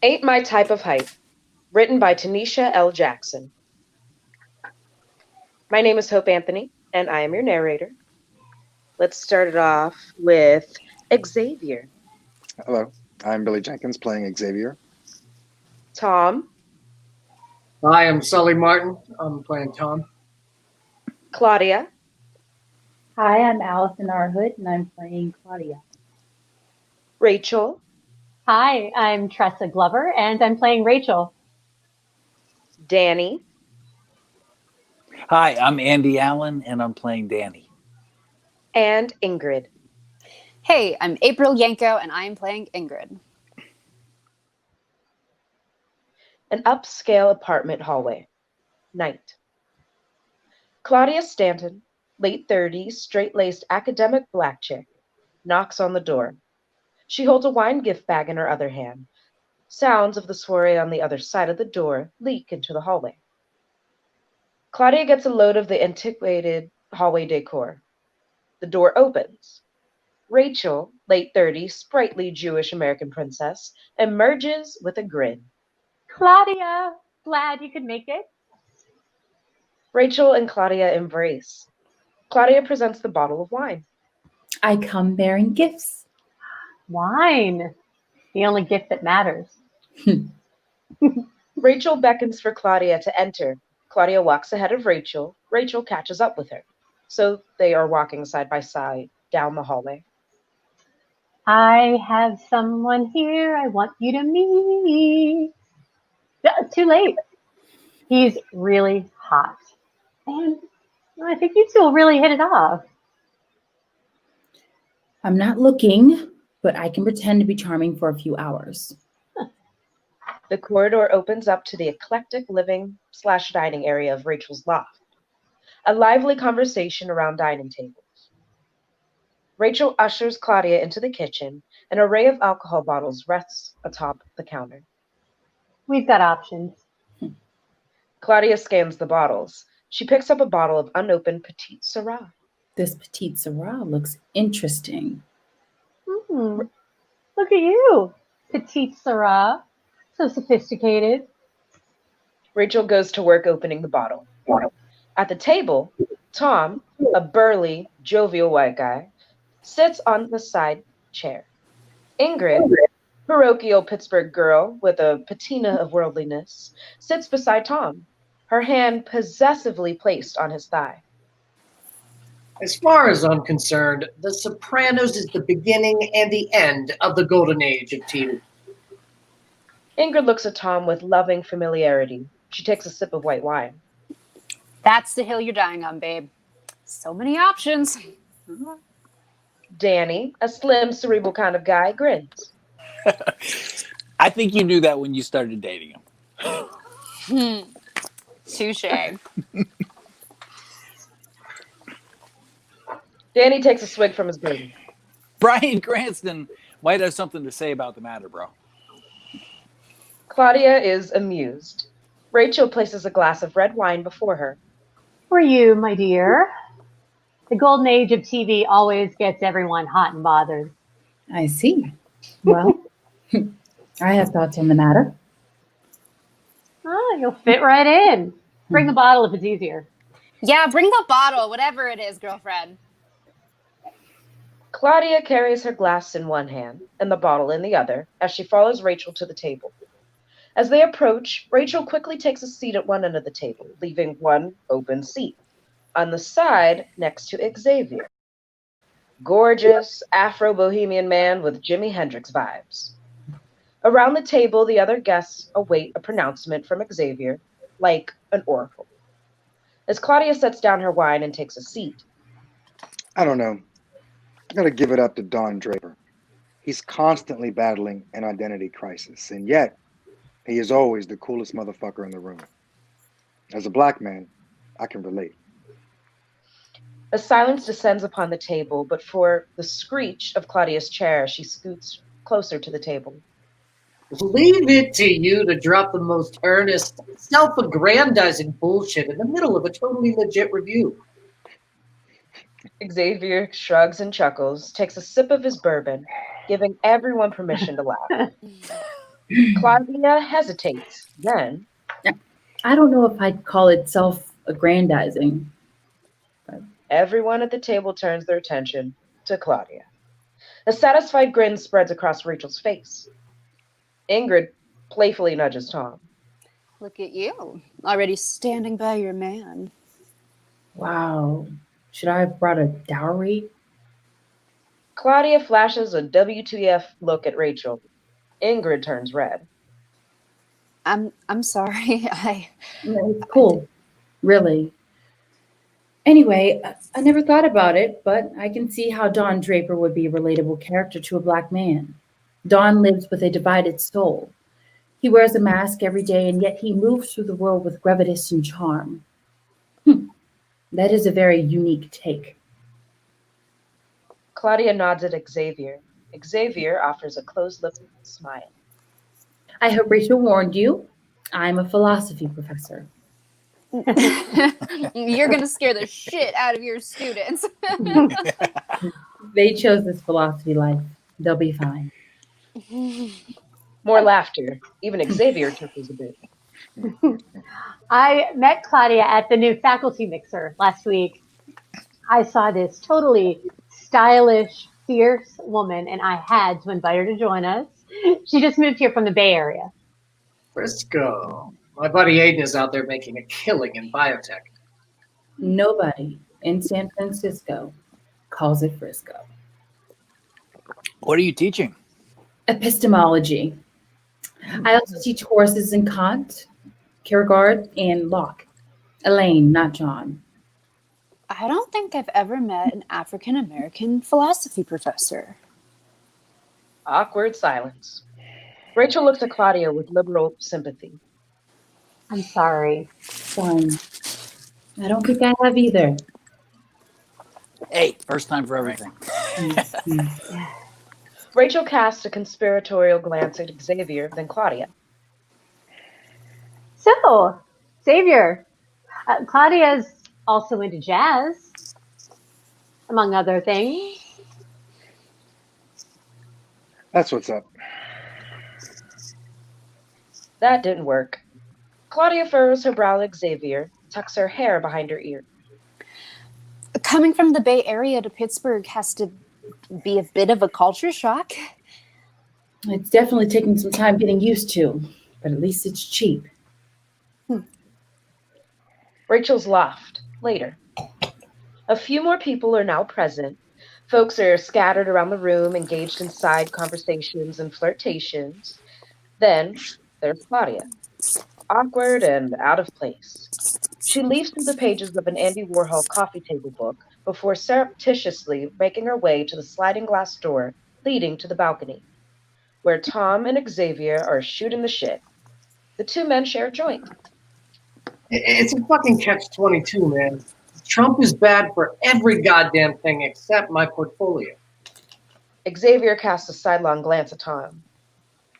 Ain't My Type of Hype, written by Tanisha L. Jackson. My name is Hope Anthony, and I am your narrator. Let's start it off with Xavier, Hello, I'm Billy Jenkins playing Xavier. Tom, Hi, I'm Sully Martin. I'm playing Tom. Claudia, Hi, I'm Allison R. Hood, and I'm playing Claudia. Rachel, Hi, I'm Tressa Glover, and I'm playing Rachel. Danny, Hi, I'm Andy Allen, and I'm playing Danny. and Ingrid. Hey, I'm April Yanko, and I'm playing Ingrid. An upscale apartment hallway. Night. Claudia Stanton, late 30s, straight laced academic black chick, knocks on the door. She holds a wine gift bag in her other hand. Sounds of the soiree on the other side of the door leak into the hallway. Claudia gets a load of the antiquated hallway decor. The door opens. Rachel, late 30s, sprightly Jewish American princess, emerges with a grin. Claudia, glad you could make it. Rachel and Claudia embrace. Claudia presents the bottle of wine. I come bearing gifts. Wine, the only gift that matters. Rachel beckons for Claudia to enter. Claudia walks ahead of Rachel. Rachel catches up with her. So they are walking side by side down the hallway. I have someone here I want you to meet. Too late. He's really hot. And I think you two will really hit it off. I'm not looking, but I can pretend to be charming for a few hours. The corridor opens up to the eclectic living/dining area of Rachel's loft. A lively conversation around dining tables. Rachel ushers Claudia into the kitchen. An array of alcohol bottles rests atop the counter. We've got options. Claudia scans the bottles. She picks up a bottle of unopened Petite Syrah. This petite Syrah looks interesting. Look at you, petite Sarah. So sophisticated. Rachel goes to work opening the bottle. At the table, Tom, a burly, jovial white guy, sits on the side chair. Ingrid, parochial Pittsburgh girl with a patina of worldliness, sits beside Tom, her hand possessively placed on his thigh. As far as I'm concerned, The Sopranos is the beginning and the end of the golden age of TV. Ingrid looks at Tom with loving familiarity. She takes a sip of white wine. That's the hill you're dying on, babe. So many options. Danny, a slim, cerebral kind of guy, grins. I think you knew that when you started dating him. Touche. Danny takes a swig from his bourbon. Bryan Cranston might have something to say about the matter, bro. Claudia is amused. Rachel places a glass of red wine before her. For you, my dear. The golden age of TV always gets everyone hot and bothered. I see. Well, I have thoughts on the matter. Oh, you'll fit right in. Bring the bottle if it's easier. Yeah, bring the bottle, whatever it is, girlfriend. Claudia carries her glass in one hand and the bottle in the other as she follows Rachel to the table. As they approach, Rachel quickly takes a seat at one end of the table, leaving one open seat on the side next to Xavier. Gorgeous Afro-Bohemian man with Jimi Hendrix vibes. Around the table, the other guests await a pronouncement from Xavier, like an oracle. As Claudia sets down her wine and takes a seat, I don't know. I gotta give it up to Don Draper. He's constantly battling an identity crisis, and yet he is always the coolest motherfucker in the room. As a black man, I can relate. a silence descends upon the table, but for the screech of Claudia's chair, she scoots closer to the table. Leave it to you to drop the most earnest, self-aggrandizing bullshit in the middle of a totally legit review. Xavier shrugs and chuckles, takes a sip of his bourbon, giving everyone permission to laugh. Claudia hesitates. Then, I don't know if I'd call it self-aggrandizing. everyone at the table turns their attention to Claudia. A satisfied grin spreads across Rachel's face. Ingrid playfully nudges Tom. Look at you, already standing by your man. Wow. Should I have brought a dowry? Claudia flashes a WTF look at Rachel. Ingrid turns red. I'm sorry. No, it's cool. Really. Anyway, I never thought about it, but I can see how Don Draper would be a relatable character to a black man. Don lives with a divided soul. He wears a mask every day, and yet he moves through the world with gravitas and charm. That is a very unique take. Claudia nods at Xavier. Xavier offers a closed-lipped smile. I hope Rachel warned you. I'm a philosophy professor. You're going to scare the shit out of your students. They chose this philosophy life. They'll be fine. More laughter. Even Xavier chuckles a bit. I met Claudia at the new faculty mixer last week. I saw this totally stylish, fierce woman, and I had to invite her to join us. She just moved here from the Bay Area. Frisco. My buddy Aiden is out there making a killing in biotech. Nobody in San Francisco calls it Frisco. What are you teaching? Epistemology. I also teach courses in Kant, Kierkegaard, and Locke. Elaine, not John. I don't think I've ever met an African American philosophy professor. Awkward silence. Rachel looks at Claudia with liberal sympathy. I'm sorry. Fine. I don't think I have either. Hey, first time for everything. Rachel casts a conspiratorial glance at Xavier, then Claudia. So, Xavier, Claudia's also into jazz, among other things. That's what's up. That didn't work. Claudia furrows her brow at Xavier, tucks her hair behind her ear. Coming from the Bay Area to Pittsburgh has to be a bit of a culture shock. It's definitely taking some time getting used to, but at least it's cheap. Rachel's loft, later. A few more people are now present. Folks are scattered around the room, engaged in side conversations and flirtations. Then there's Claudia, awkward and out of place. She leafs through the pages of an Andy Warhol coffee table book before surreptitiously making her way to the sliding glass door leading to the balcony, where Tom and Xavier are shooting the shit. The two men share a joint. It's a fucking catch-22, man. Trump is bad for every goddamn thing except my portfolio. Xavier casts a sidelong glance at Tom.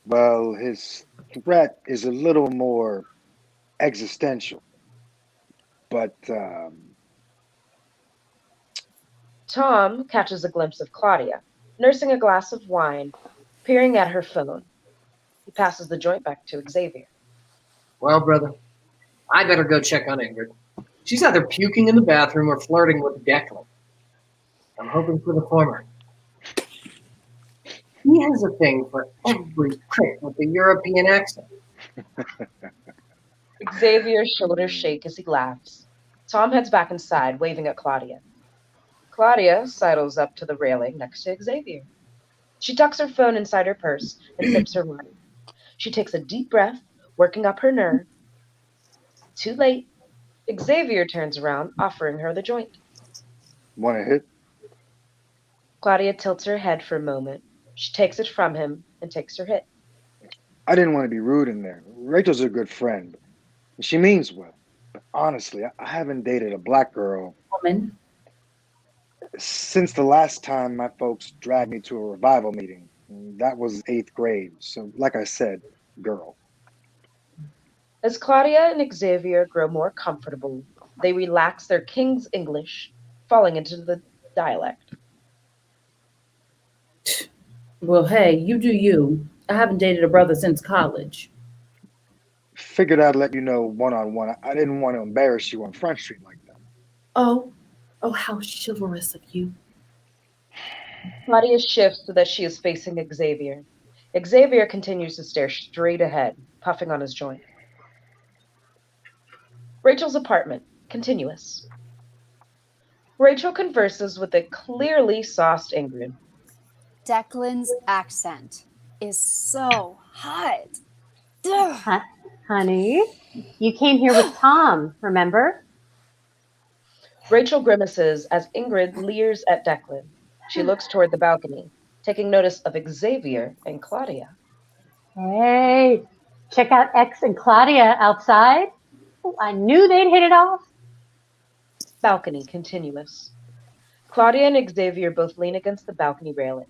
Well, his threat is a little more existential. But Tom catches a glimpse of Claudia, nursing a glass of wine, peering at her phone. He passes the joint back to Xavier. Well, brother, I better go check on Ingrid. She's either puking in the bathroom or flirting with Declan. I'm hoping for the former. He has a thing for every prick with a European accent. Xavier's shoulders shake as he laughs. Tom heads back inside, waving at Claudia. Claudia sidles up to the railing next to Xavier. She tucks her phone inside her purse and sips her wine. She takes a deep breath, working up her nerve. Too late. Xavier turns around, offering her the joint. want to hit? Claudia tilts her head for a moment. She takes it from him and takes her hit. I didn't want to be rude in there. Rachel's a good friend. She means well. But honestly, I haven't dated a black girl Woman. since the last time my folks dragged me to a revival meeting. That was 8th grade. So, like I said, girl. As Claudia and Xavier grow more comfortable, they relax their King's English, falling into the dialect. Well, hey, you do you. I haven't dated a brother since college. Figured I'd let you know one-on-one. I didn't want to embarrass you on Front Street like that. Oh, oh, how chivalrous of you. Claudia shifts so that she is facing Xavier. Xavier continues to stare straight ahead, puffing on his joint. Rachel's apartment, continuous. Rachel converses with a clearly sauced Ingrid. Declan's accent is so hot. Ugh. Honey, you came here with Tom, remember? Rachel grimaces as Ingrid leers at Declan. She looks toward the balcony, taking notice of Xavier and Claudia. Hey, check out X and Claudia outside. Oh, I knew they'd hit it off. Balcony, continuous. Claudia and Xavier both lean against the balcony railing.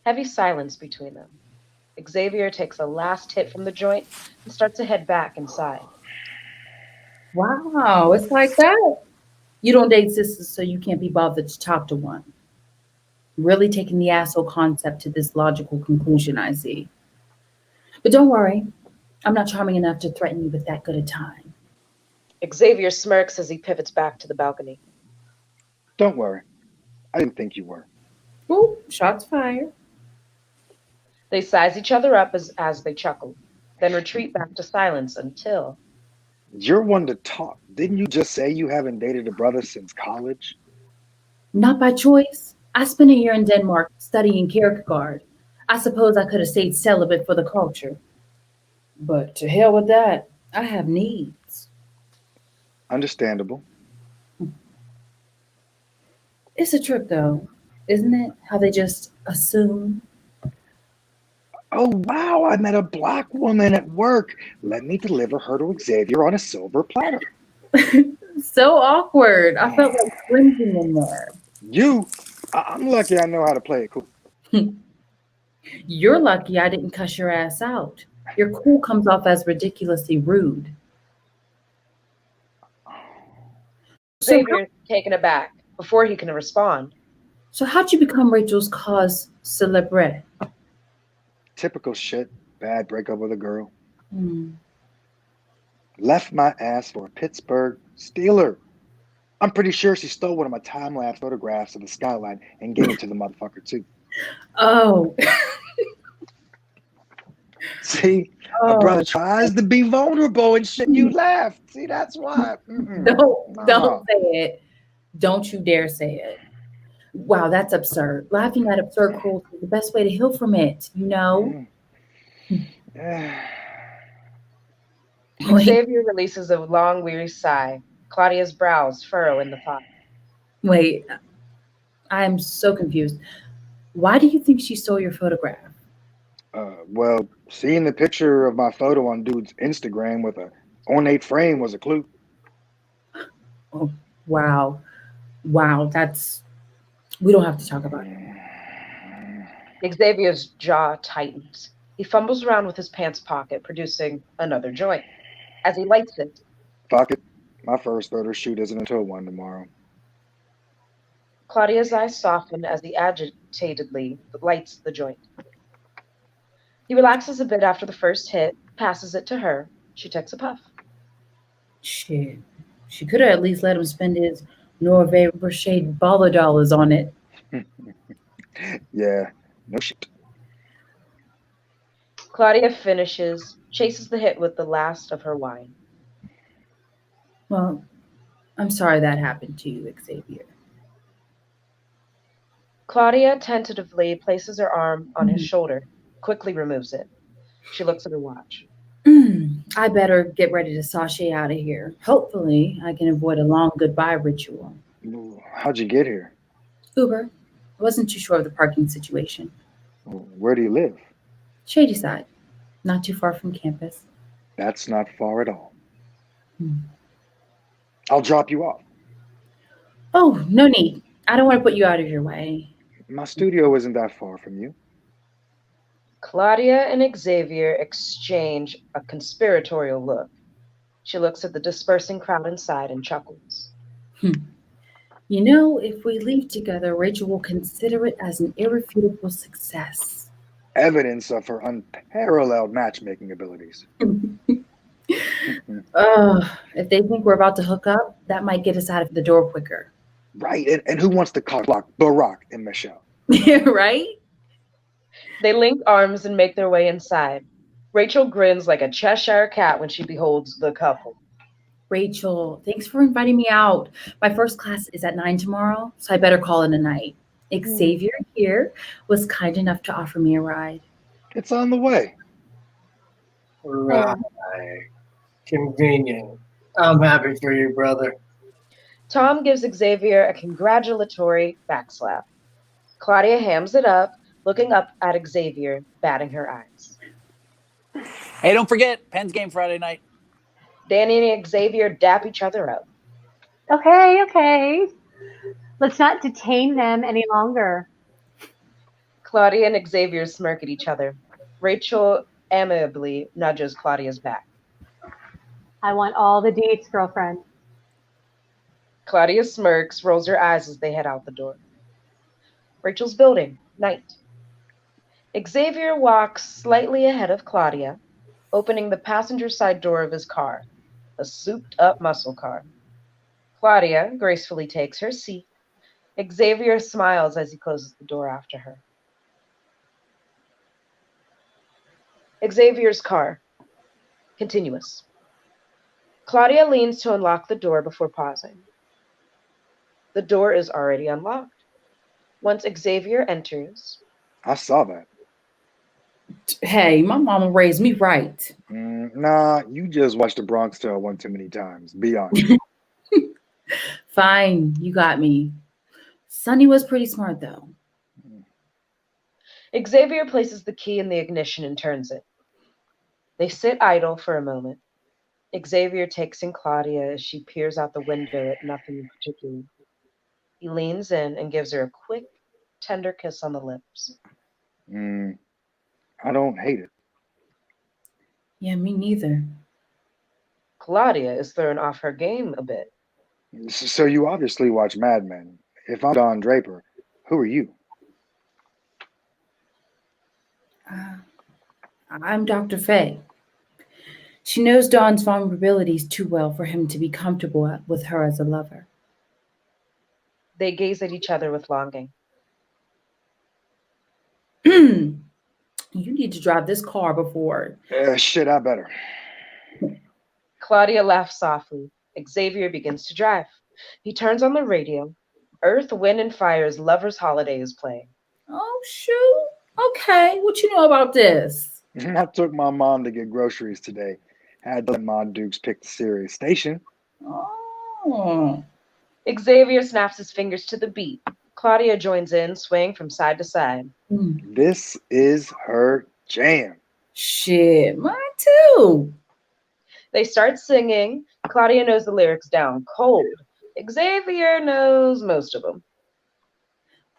Heavy silence between them. Xavier takes a last hit from the joint and starts to head back inside. Wow, it's like that. You don't date sisters, so you can't be bothered to talk to one. Really taking the asshole concept to this logical conclusion, I see. But don't worry, I'm not charming enough to threaten you with that good a time. Xavier smirks as he pivots back to the balcony. Don't worry. I didn't think you were. Ooh, shots fired. They size each other up as they chuckle, then retreat back to silence until You're one to talk. Didn't you just say you haven't dated a brother since college? Not by choice. I spent a year in Denmark studying Kierkegaard. I suppose I could have stayed celibate for the culture. But to hell with that. I have needs. Understandable. It's a trip, though, isn't it? How they just assume. Oh, wow, I met a black woman at work. Let me deliver her to Xavier on a silver platter. So awkward. I felt like cringing in there. I'm lucky I know how to play it cool. You're lucky I didn't cuss your ass out. Your cool comes off as ridiculously rude. So, Xavier's taken aback before he can respond. so how'd you become Rachel's cause célèbre? Typical shit. Bad breakup with a girl. Hmm. Left my ass for a Pittsburgh Steeler. I'm pretty sure she stole one of my time-lapse photographs of the skyline and gave it to the motherfucker too. Oh. See, a brother tries to be vulnerable and shit. You laugh. See, that's why. Don't say it. Don't you dare say it. Wow, that's absurd. Laughing at absurd cruelty is the best way to heal from it, you know? Wait, Xavier releases a long, weary sigh. Claudia's brows furrow in the thought. wait. I'm so confused. Why do you think she stole your photograph? Well, seeing the picture of my photo on dude's Instagram with a ornate frame was a clue. Oh, wow. Wow, we don't have to talk about it. Xavier's jaw tightens. He fumbles around with his pants pocket, producing another joint. As he lights it, Fuck it. My first photo shoot isn't until 1 tomorrow. Claudia's eyes soften as he agitatedly lights the joint. He relaxes a bit after the first hit, passes it to her. She takes a puff. Shit. She could have at least let him spend his Norvay Brochet baller dollars on it. Yeah, no shit. Claudia finishes, chases the hit with the last of her wine. Well, I'm sorry that happened to you, Xavier. Claudia tentatively places her arm on his shoulder, quickly removes it. She looks at her watch. I better get ready to sashay out of here. Hopefully, I can avoid a long goodbye ritual. How'd you get here? Uber. I wasn't too sure of the parking situation. Where do you live? Shady side. Not too far from campus. That's not far at all. Hmm. I'll drop you off. Oh, no need. I don't want to put you out of your way. My studio isn't that far from you. Claudia and Xavier exchange a conspiratorial look. She looks at the dispersing crowd inside and chuckles. You know, if we leave together, Rachel will consider it as an irrefutable success. Evidence of her unparalleled matchmaking abilities. If they think we're about to hook up, that might get us out of the door quicker. Right, and who wants to cock block Barack and Michelle? Right? They link arms and make their way inside. Rachel grins like a Cheshire cat when she beholds the couple. Rachel, thanks for inviting me out. My first class is at 9 tomorrow, so I better call it a night. Xavier here was kind enough to offer me a ride. It's on the way. Right. Convenient. I'm happy for you, brother. Tom gives Xavier a congratulatory backslap. Claudia hams it up, looking up at Xavier, batting her eyes. Hey, don't forget, Penn's game Friday night. Danny and Xavier dap each other up. Okay. Let's not detain them any longer. Claudia and Xavier smirk at each other. Rachel amiably nudges Claudia's back. I want all the deets, girlfriend. Claudia smirks, rolls her eyes as they head out the door. Rachel's building, night. Xavier walks slightly ahead of Claudia, opening the passenger side door of his car, a souped-up muscle car. Claudia gracefully takes her seat. Xavier smiles as he closes the door after her. Xavier's car. Continuous. Claudia leans to unlock the door before pausing. The door is already unlocked. Once Xavier enters, I saw that. Hey, my mama raised me right. Nah, you just watched The Bronx Tale one too many times. Be honest. Fine, you got me. Sonny was pretty smart, though. Xavier places the key in the ignition and turns it. They sit idle for a moment. Xavier takes in Claudia as she peers out the window at nothing in particular. He leans in and gives her a quick, tender kiss on the lips. I don't hate it. Yeah, me neither. Claudia is thrown off her game a bit. So you obviously watch Mad Men. If I'm Don Draper, who are you? I'm Dr. Faye. She knows Dawn's vulnerabilities too well for him to be comfortable with her as a lover. They gaze at each other with longing. You need to drive this car before. Shit, I better. Claudia laughs softly. Xavier begins to drive. He turns on the radio. Earth, Wind, and Fire's Lover's Holiday is playing. Oh, shoot. Okay, what you know about this? I took my mom to get groceries today. Had to let Ma Dukes pick the Sirius station. Oh. Xavier snaps his fingers to the beat. Claudia joins in, swaying from side to side. This is her jam. Shit, mine too. They start singing. Claudia knows the lyrics down cold. Xavier knows most of them.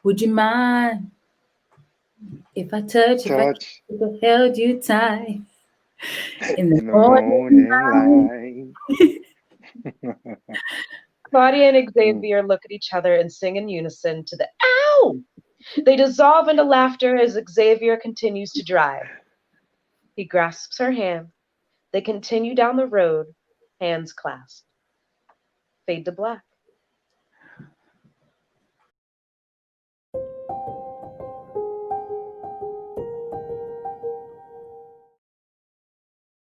Would you mind if I touch, if I held you tight in the morning light? Claudia and Xavier look at each other and sing in unison to the ow! They dissolve into laughter as Xavier continues to drive. He grasps her hand. They continue down the road, hands clasped. Fade to black.